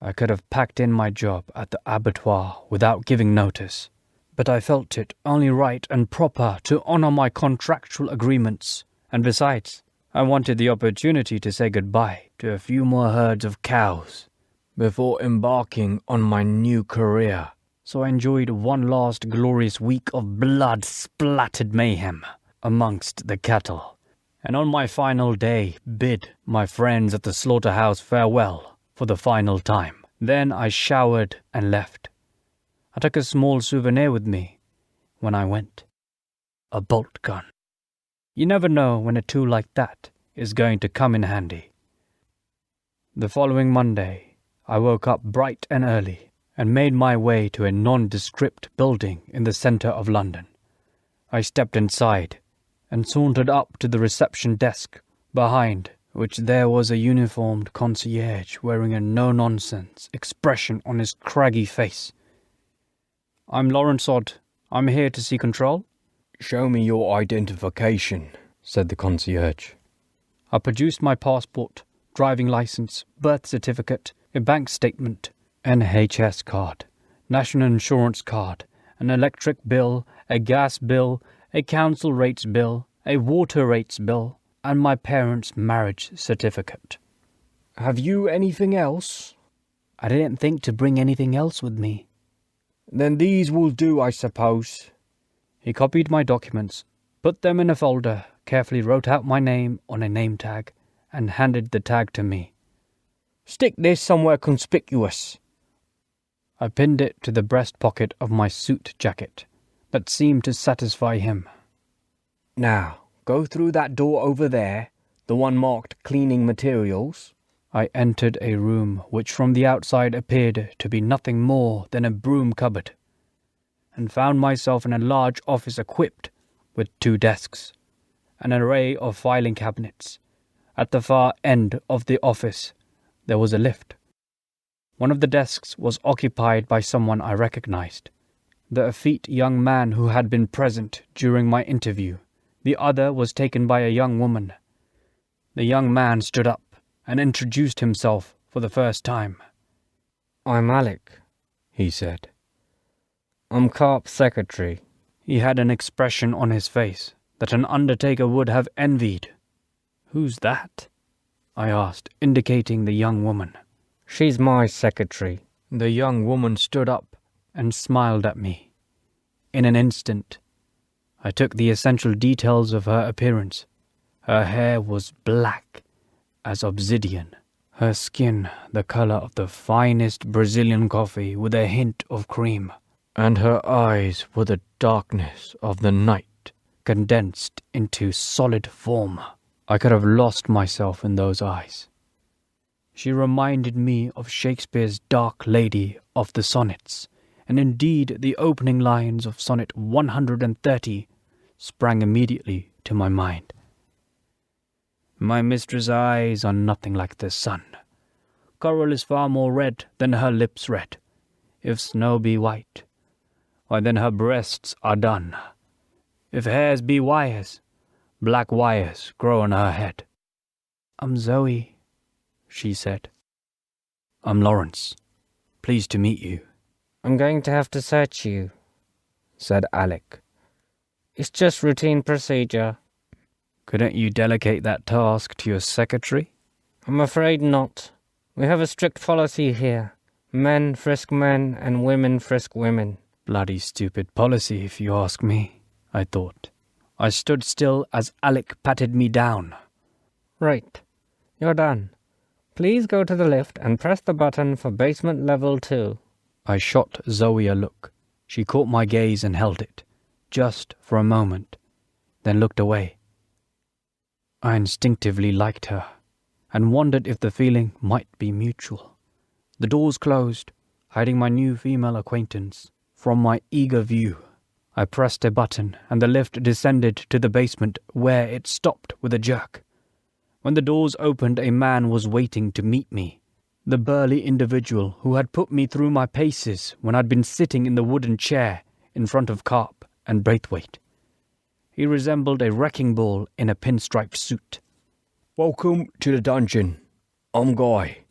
I could have packed in my job at the abattoir without giving notice, but I felt it only right and proper to honor my contractual agreements, and besides, I wanted the opportunity to say goodbye to a few more herds of cows before embarking on my new career. So I enjoyed one last glorious week of blood-splattered mayhem amongst the cattle, and on my final day bid my friends at the slaughterhouse farewell for the final time. Then I showered and left. I took a small souvenir with me when I went. A bolt gun. You never know when a tool like that is going to come in handy. The following Monday, I woke up bright and early and made my way to a nondescript building in the centre of London. I stepped inside and sauntered up to the reception desk, behind which there was a uniformed concierge wearing a no-nonsense expression on his craggy face. "I'm Lawrence Odd. I'm here to see control." "Show me your identification," said the concierge. I produced my passport, driving license, birth certificate, a bank statement, NHS card, national insurance card, an electric bill, a gas bill, a council rates bill, a water rates bill, and my parents' marriage certificate. "Have you anything else?" I didn't think to bring anything else with me. "Then these will do, I suppose." He copied my documents, put them in a folder, carefully wrote out my name on a name tag, and handed the tag to me. "Stick this somewhere conspicuous." I pinned it to the breast pocket of my suit jacket. That seemed to satisfy him. "Now, go through that door over there, the one marked cleaning materials." I entered a room which from the outside appeared to be nothing more than a broom cupboard, and found myself in a large office equipped with 2 desks, an array of filing cabinets. At the far end of the office, there was a lift. One of the desks was occupied by someone I recognized, the effete young man who had been present during my interview. The other was taken by a young woman. The young man stood up and introduced himself for the first time. "I'm Alec," he said. "I'm Carp's secretary." He had an expression on his face that an undertaker would have envied. "Who's that?" I asked, indicating the young woman. "She's my secretary." The young woman stood up and smiled at me. In an instant, I took the essential details of her appearance. Her hair was black as obsidian, her skin the colour of the finest Brazilian coffee with a hint of cream, and her eyes were the darkness of the night condensed into solid form. I could have lost myself in those eyes. She reminded me of Shakespeare's Dark Lady of the Sonnets, and indeed the opening lines of Sonnet 130 sprang immediately to my mind. "My mistress' eyes are nothing like the sun. Coral is far more red than her lips red. If snow be white, why then her breasts are dun. If hairs be wires, black wires grow on her head." "I'm Zoe," she said. "I'm Lawrence. Pleased to meet you." "I'm going to have to search you," said Alec. "It's just routine procedure." "Couldn't you delegate that task to your secretary?" "I'm afraid not. We have a strict policy here. Men frisk men and women frisk women." Bloody stupid policy, if you ask me, I thought. I stood still as Alec patted me down. "Right. You're done. Please go to the lift and press the button for basement level 2. I shot Zoe a look. She caught my gaze and held it, just for a moment, then looked away. I instinctively liked her, and wondered if the feeling might be mutual. The doors closed, hiding my new female acquaintance from my eager view. I pressed a button, and the lift descended to the basement, where it stopped with a jerk. When the doors opened, a man was waiting to meet me. The burly individual who had put me through my paces when I'd been sitting in the wooden chair in front of Carp and Braithwaite. He resembled a wrecking ball in a pinstripe suit. "Welcome to the dungeon. I'm Guy."